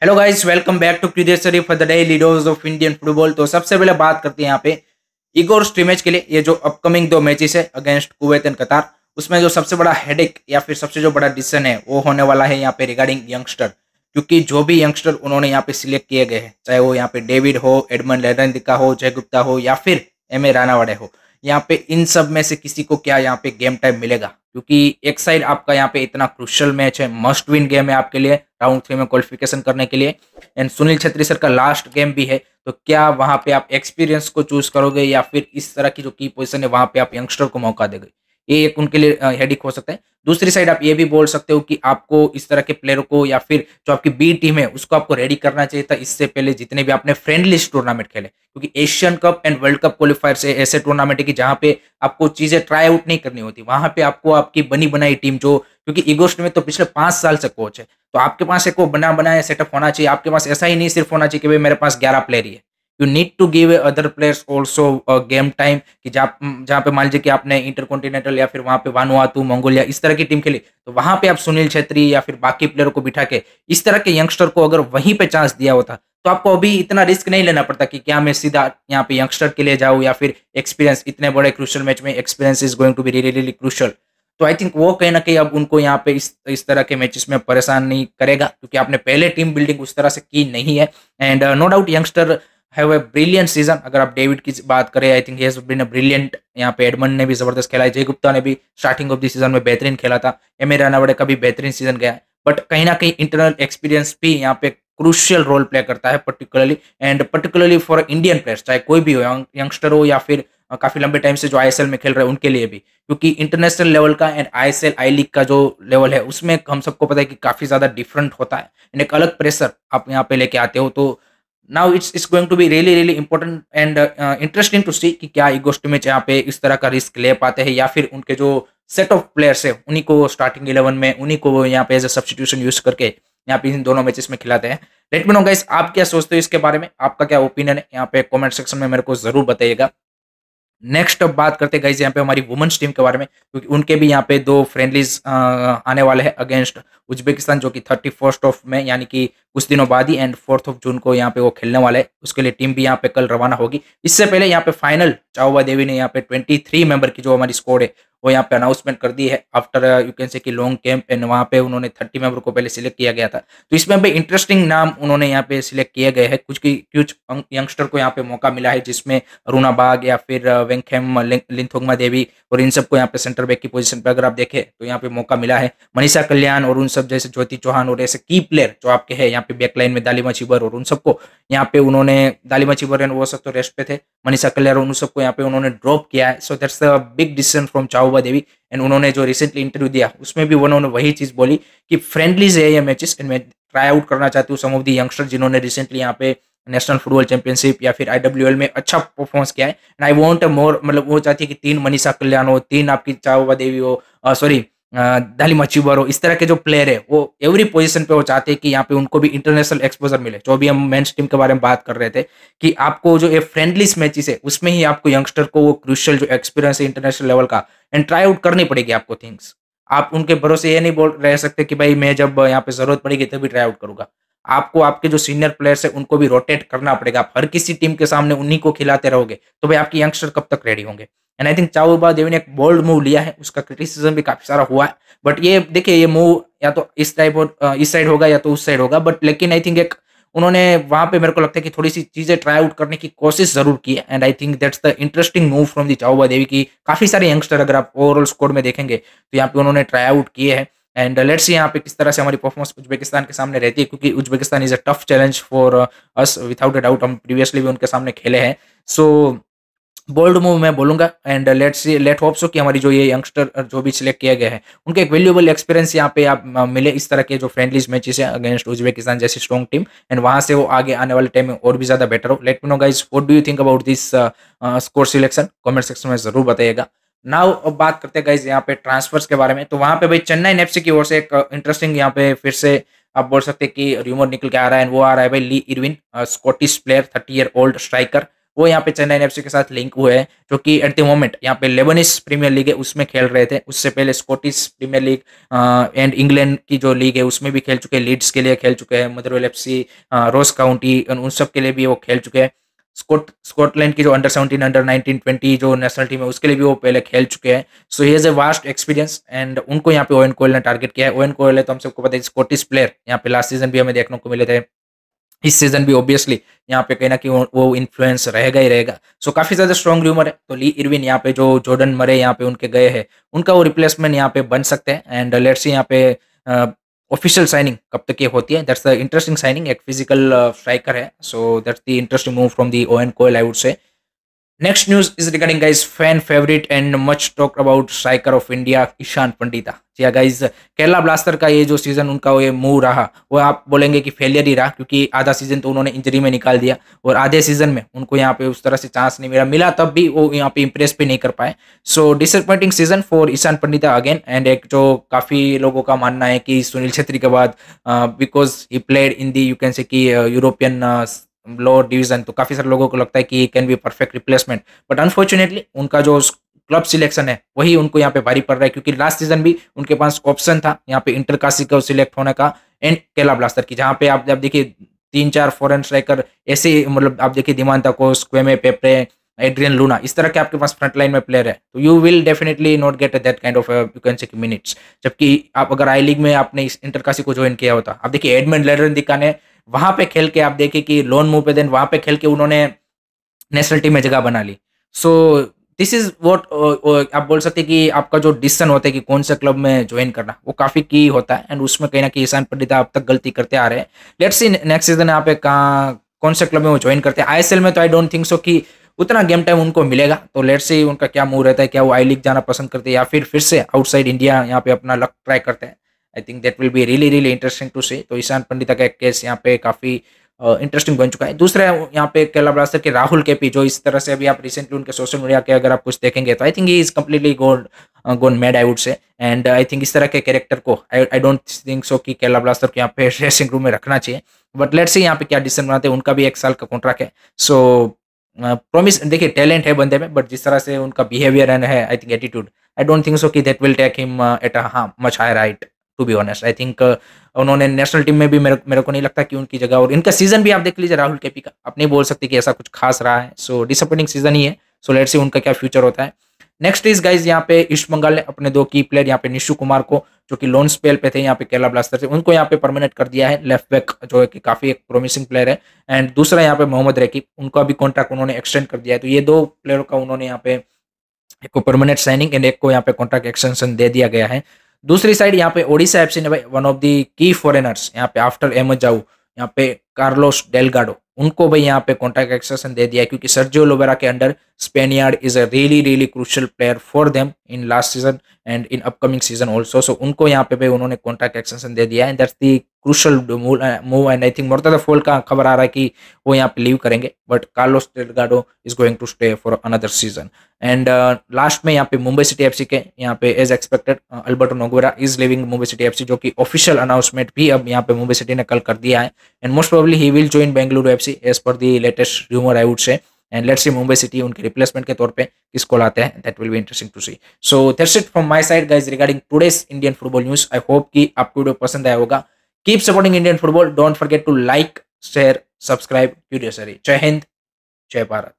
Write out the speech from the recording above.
Hello guys, welcome back to Cricketory for the daily dose of Indian football. तो सबसे पहले बात करते हैं यहाँ पे इगोर स्ट्रीमेज के लिए। ये जो अपकमिंग दो मैचेस है अगेंस्ट कुवैत एंड कतार, उसमें जो सबसे बड़ा हेडेक या फिर सबसे जो बड़ा डिसीजन है वो होने वाला है यहाँ पे रिगार्डिंग यंगस्टर। क्योंकि जो भी यंगस्टर उन्होंने यहाँ पे सिलेक्ट किए गए हैं, चाहे वो यहाँ पे डेविड हो, एडमंड लेरेंदिका हो, जय गुप्ता हो या फिर एम ए रानावड़े हो, यहाँ पे इन सब में से किसी को क्या यहाँ पे गेम टाइम मिलेगा? क्योंकि एक साइड आपका यहाँ पे इतना क्रुशियल मैच है, मस्ट विन गेम है आपके लिए राउंड 3 में क्वालिफिकेशन करने के लिए, एंड सुनील छेत्री सर का लास्ट गेम भी है। तो क्या वहां पे आप एक्सपीरियंस को चूज करोगे या फिर इस तरह की जो की पोजीशन है वहां पे आप यंगस्टर को मौका दोगे? ये एक उनके लिए हेडिक हो सकता है। दूसरी साइड आप ये भी बोल सकते हो कि आपको इस तरह के प्लेयर को या फिर जो आपकी बी टीम है उसको आपको रेडी करना चाहिए था इससे पहले जितने भी आपने फ्रेंडलिस्ट टूर्नामेंट खेले। क्योंकि Asian cup and world cup qualifier से ऐसे टूर्नामेंट है कि जहां पे आपको चीजें ट्राई आउट नहीं करनी होती, वहां पे आपको आपकी बनी बनाई टीम जो, क्योंकि इगोस्ट में तो पिछले 5 साल से कोच है, तो आपके पास एक वो बना बनाया सेटअप होना चाहिए। आपके पास ऐसा ही नहीं सिर्फ होना चाहिए कि भाई मेरे पास 11 प्लेयर ही है। You need to give other players also game time, कि जहाँ पे मान लीजिए कि आपने इंटरकॉन्टिनेंटल या फिर वहां पे वानुआतू, मंगोलिया इस तरह की टीम खेली, तो वहां पे आप सुनील छेत्री या फिर बाकी प्लेयर को बिठा के इस तरह के यंगस्टर को अगर वहीं पे चांस दिया होता तो आपको अभी इतना रिस्क नहीं लेना पड़ता कि क्या मैं सीधा यहाँ पे यंगस्टर के लिए जाऊँ या फिर एक्सपीरियंस, इतने बड़े क्रूशियल मैच में experience is going to be really really crucial. तो आई थिंक वो कहीं ना कहीं अब उनको यहाँ पे इस तरह के मैचेस में परेशान नहीं करेगा, क्योंकि आपने पहले टीम बिल्डिंग उस तरह से की नहीं है। And no doubt youngster have a brilliant season. अगर आप डेविड की बात करें, I think he has been a brilliant. यहाँ पे एडमंड ने भी जबरदस्त खेला है, जय गुप्ता ने भी स्टार्टिंग ऑफ द सीजन में बेहतरीन खेला था, एम ए रानावड़े का भी बेहतरीन सीजन गया है। बट कहीं ना कहीं इंटरनल एक्सपीरियंस भी यहाँ पे क्रूशियल रोल प्ले करता है, पर्टिकुलरली फॉर इंडियन प्लेयर्स, चाहे कोई भी हो, यंगस्टर हो या फिर काफी लंबे टाइम से जो आईएसएल में खेल रहे हैं उनके लिए भी। क्योंकि इंटरनेशनल लेवल का एंड आईएसएल आई लीग का जो लेवल है उसमें हम सबको पता है कि काफी ज्यादा डिफरेंट होता है, एंड एक अलग प्रेशर आप यहाँ पे लेके आते हो। तो now it's going to be really really important and interesting to see कि क्या इगोस्ट में यहाँ पे इस तरह का रिस्क ले पाते हैं या फिर उनके जो सेट ऑफ प्लेयर्स है उन्हीं को स्टार्टिंग 11 में उन्हीं को यहाँ पे एज ए सब्स्टिट्यूशन यूज करके यहाँ पे इन दोनों मैचेस में खिलाते हैं। लेट मी नो गाइस, आप क्या सोचते हो इसके बारे में? आपका क्या ओपिनियन है यहाँ पे कमेंट सेक्शन में मेरे को जरूर बताइएगा। नेक्स्ट अब बात करते हैं गाइस यहाँ पे हमारी वुमेन्स टीम के बारे में, क्योंकि उनके भी यहाँ पे दो फ्रेंडलीज आने वाले हैं अगेंस्ट उज्बेकिस्तान, जो कि 31 ऑफ में यानी कि कुछ दिनों बाद ही, एंड 4 ऑफ जून को यहाँ पे वो खेलने वाले हैं। उसके लिए टीम भी यहाँ पे कल रवाना होगी। इससे पहले यहाँ पे फाइनल चाओबा देवी ने यहाँ पे 23 मेंबर की जो हमारी स्क्वाड है वो यहाँ पे अनाउंसमेंट कर दी है आफ्टर यू कैन से कि लॉन्ग कैंप, एंड वहाँ पे उन्होंने 30 मेंबर को पहले सिलेक्ट किया गया था। तो इसमें भी इंटरेस्टिंग नाम उन्होंने यहाँ पे सिलेक्ट किए गए हैं। कुछ यंगस्टर को यहाँ पे मौका मिला है, जिसमें अरुणा बाग या फिर वेंकहेम लिंथोंगमा देवी, और इन सबको यहाँ पे सेंटर बैक की पोजीशन पे अगर आप देखें तो यहाँ पे मौका मिला है। मनीषा कल्याण और उन सब जैसे ज्योति चौहान और ऐसे की प्लेयर जो आपके हैं यहाँ पे बैकलाइन में, दालिमा चिबर और उन सबको यहाँ पे उन्होंने, दालिमा चिबर एंड वो सब तो रेस्ट पे थे, मनीषा कल्याण और उन सबको यहाँ पे उन्होंने ड्रॉप किया है। So that's a big decision from Chaoba Devi. And उन्होंने जो रिसेंटली इंटरव्यू दिया उसमें भी उन्होंने वही चीज बोली कि फ्रेंडलीज है ये मैचेस, एंड मैं ट्राई आउट करना चाहती हूँ सम ऑफ द यंगस्टर जिन्होंने रिसेंटली यहाँ पे नेशनल फुटबॉल चैंपियनशिप या फिर आईडब्ल्यूएल में अच्छा परफॉर्मेंस किया है। एंड आई वांट मोर, मतलब वो चाहती है कि 3 मनीषा कल्याण हो, 3 आपकी चाओबा देवी हो, सॉरी दालिमा चिबर हो, इस तरह के जो प्लेयर है वो एवरी पोजीशन पे वो चाहते हैं कि यहाँ पे उनको भी इंटरनेशनल एक्सपोजर मिले। जो भी हम मेंस टीम के बारे में बात कर रहे थे कि आपको जो ये फ्रेंडलीस मैचेस है उसमें ही आपको यंगस्टर को वो क्रूशियल जो एक्सपीरियंस है इंटरनेशनल लेवल का, एंड ट्राई आउट करनी पड़ेगी आपको थिंग्स। आप उनके भरोसे ये नहीं बोल रह सकते कि भाई मैं जब यहाँ पे जरूरत पड़ेगी तभी ट्राई आउट करूंगा। आपको आपके जो सीनियर प्लेयर्स है उनको भी रोटेट करना पड़ेगा। आप हर किसी टीम के सामने उन्हीं को खिलाते रहोगे तो भाई आपके यंगस्टर कब तक रेडी होंगे? एंड आई थिंक चाओबा देवी ने एक बोल्ड मूव लिया है, उसका क्रिटिसिज्म भी काफी सारा हुआ है। बट ये देखिए, ये मूव या तो इस साइड होगा या तो उस साइड होगा, बट लेकिन आई थिंक एक उन्होंने वहां पे मेरे को लगता है कि थोड़ी सी चीजें ट्राई आउट करने की कोशिश जरूर की है। And I think that's the interesting move from the Chaoba Devi की। काफी सारे यंगस्टर अगर आप ओवरऑल स्कोर में देखेंगे तो यहाँ पे उन्होंने ट्राई आउट किए हैं। एंड लेट्स सी यहाँ पे किस तरह से हमारी परफॉर्मेंस उज्बेकिस्तान के सामने रहती है, क्योंकि Uzbekistan is a tough challenge for us without a doubt. हम प्रीवियसली भी उनके सामने खेले हैं। सो बोल्ड मूव मैं बोलूंगा, एंड लेट होप सो कि हमारी जो ये यंगस्टर जो भी सिलेक्ट किए गए हैं उनके एक वैल्यूएबल एक्सपीरियंस यहाँ पे आप मिले इस तरह के जो फ्रेंडलीज मैचेस हैं अगेंस्ट उज्बेकिस्तान जैसी स्ट्रॉन्ग टीम, एंड वहां से वो आगे आने वाले टाइम में और भी ज्यादा बेटर हो। Let me know guys, what do you think about this score selection? Comment section में जरूर बताइएगा। नाउ अब बात करते हैं गाइस यहाँ पे ट्रांसफर्स के बारे में। तो वहां पे भाई चेन्नई एफसी की ओर से एक इंटरेस्टिंग यहाँ पे फिर से आप बोल सकते हैं कि र्यूमर निकल के आ रहा है, वो आ रहा है भाई Lee Erwin, Scottish player, 30 year old striker. वो यहाँ पे चेन्नई एफसी के साथ लिंक हुए हैं, जो कि एट द मोमेंट यहाँ पे लेबनीज प्रीमियर लीग है उसमें खेल रहे थे। उससे पहले Scottish Premier League and England की जो लीग है उसमें भी खेल चुके हैं। लीड्स के लिए खेल चुके हैं, मदरवेल एफसी, रोस काउंटी, उन सब के लिए भी वो खेल चुके हैं। स्कॉटलैंड की जो अंडर 17, अंडर 19, 20 जो नेशनल टीम है उसके लिए भी वो पहले खेल चुके हैं। So he is a vast experience and उनको यहाँ पे ओवेन कोयल ने टारगेट किया है। ओवेन कोयल है तो हम सबको पता है स्कॉटिश प्लेयर, यहाँ पे लास्ट सीजन भी हमें देखने को मिले थे, इस सीजन भी ऑब्वियसली यहाँ पे कहीं ना कहीं वो इन्फ्लुएंस रहेगा ही रहेगा। सो काफी ज्यादा स्ट्रॉन्ग र्यूमर है। तो ली इरविन यहाँ पे जो जॉर्डन मरे यहाँ पे उनके गए हैं, उनका वो रिप्लेसमेंट यहाँ पे बन सकते हैं। एंड लेट्स सी यहाँ पे ऑफिशियल साइनिंग कब तक ये होती है। दैट्स द इंटरेस्टिंग साइनिंग, एक फिजिकल स्ट्राइकर है। So that's the interesting move from the Owen Coyle I would say. Next news is regarding guys fan favorite and much talked about striker of India Ishan Pandita. जी guys, Kerala blaster का ये जो season उनका ये move रहा वो आप बोलेंगे कि फेलियर ही रहा, क्योंकि आधा सीजन तो उन्होंने इंजरी में निकाल दिया और आधे सीजन में उनको यहाँ पे उस तरह से चांस नहीं मिला तब भी वो यहाँ पे इंप्रेस भी नहीं कर पाए। So disappointing season for Ishan Pandita again. And एक जो काफी लोगों का मानना है कि सुनील छेत्री के बाद because he played in the you can say कि यूरोपियन लोअर डिवीजन, तो काफी सारे लोगों को लगता है कि can be perfect replacement. But unfortunately उनका जो क्लब सिलेक्शन है वही उनको यहाँ पे भारी पड़ रहा है, क्योंकि लास्ट सीजन भी उनके पास ऑप्शन था यहाँ पे इंटरकाशी को सिलेक्ट होने का एंड केरला ब्लास्टर की, जहाँ पे आप जब देखिए 3-4 फॉरेन स्ट्राइकर ऐसे, मतलब आप देखिए दिमांता कोस, क्वेमे पेप्रे, एड्रियन लूना, इस तरह के आपके पास फ्रंट लाइन में प्लेयर है, तो you will definitely not get that kind of you can say minutes. जबकि आप अगर आई लीग में आपने इस इंटरकाशी को ज्वाइन किया होता, आप देखिए एडमंड लेरेंदिका ने वहां पे खेल के, आप देखिए कि लोन मूव पे देन वहां पे खेल के उन्होंने नेशनल टीम में जगह बना ली। सो दिस इज व्हाट आप बोल सकते हैं कि आपका जो डिसीजन होता है कि कौन से क्लब में ज्वाइन करना, वो काफी की होता है। एंड उसमें कहीं ना कहीं ईशान पंडिता अब तक गलती करते आ रहे हैं। लेट्स सी नेक्स्ट सीजन यहाँ पे कहाँ कौन से क्लब में वो ज्वाइन करते हैं। आईएसएल में तो आई डोंट थिंक सो कि उतना गेम टाइम उनको मिलेगा, तो लेट्स सी उनका क्या मूव रहता है, क्या वो आई लीग जाना पसंद करते हैं या फिर से आउटसाइड इंडिया यहाँ पे अपना लक ट्राई करते हैं। I think that will be really really interesting to see. तो ईशान पंडिता का एक केस यहाँ पे काफी इंटरेस्टिंग बन चुका है। दूसरा यहाँ पे केरला ब्लास्टर के राहुल केपी, जो इस तरह से अभी आप रिसेंटली उनके सोशल मीडिया के अगर आप कुछ देखेंगे तो I think he is completely gone mad I would say. And I think इस तरह के कैरेक्टर को आई डोंट थिंक सो कि केरला ब्लास्टर को यहाँ पे ड्रेसिंग रूम में रखना चाहिए। बट लेट्स सी यहाँ पे क्या डिसीजन बनाते हैं। उनका भी 1 साल का कॉन्ट्रैक्ट है। सो प्रॉमिस, देखिए टैलेंट है बंदे में, बट जिस तरह से उनका बिहेवियर है, I think attitude, I don't think so कि that will take him at a much higher height to be honest. I think उन्होंने नेशनल टीम में भी मेरे को नहीं लगता कि उनकी जगह, और इनका सीजन भी आप देख लीजिए राहुल केपी का, आप नहीं बोल सकते कि ऐसा कुछ खास रहा है। सो डिसअपॉइंटिंग सीजन ही है। सो लेट्स सी उनका क्या फ्यूचर होता है। नेक्स्ट इज गाइज, यहाँ पे ईस्ट बंगाल ने अपने 2 की प्लेयर यहाँ पे निशु कुमार को, जो कि लोन स्पेल पे थे यहाँ पे केरला ब्लास्टर से, उनको यहाँ पे परमानेंट कर दिया है। लेफ्ट बैक जो है कि काफी एक प्रोमिसिंग प्लेयर है। एंड दूसरा यहाँ पे मोहम्मद रकीब, उनका भी कॉन्ट्रैक्ट उन्होंने एक्सटेंड कर दिया है। तो ये 2 प्लेयरों का उन्होंने यहाँ पे एक को परमानेंट साइनिंग एंड एक को यहाँ पे कॉन्ट्रैक्ट एक्सटेंशन दे दिया गया है। दूसरी साइड यहाँ पे ओडिशा एफसी ने भाई वन ऑफ दी की फॉरेनर्स यहाँ पे आफ्टर अहमद जाऊ, यहाँ पे कार्लोस डेलगाडो, उनको भाई यहाँ पे कॉन्ट्रैक्ट एक्सटेंशन दे दिया है, क्योंकि सर्जियो लोबेरा के under Spaniard is a really really crucial player for them in last season and in upcoming season also. So उनको यहाँ पे भाई उन्होंने कॉन्ट्रैक्ट एक्सटेंशन दे दिया है। That's the crucial move. And I think Mortaza fall का खबर आ रहा है कि वो यहाँ पे लीव करेंगे, but Carlos Delgado is going to stay for another season. And last में यहाँ पे मुंबई सिटी एफसी के यहाँ पे as expected Alberto Noguera is leaving Mumbai City FC, जो कि ऑफिशियल अनाउंसमेंट भी अब यहाँ पे मुंबई सिटी ने कल कर दिया है। And most probably he will join Bengaluru FC as per the latest rumour I would say. And let's see Mumbai City उनके रिप्लेसमेंट के तौर पे किसको लाते हैं, that will be interesting to see. So that's it from my side guys regarding today's Indian football news. I hope कि आपको video पसंद आया होगा। Keep supporting Indian football, don't forget to like, share, subscribe क्यूरियसरी। जय हिंद, जय भारत।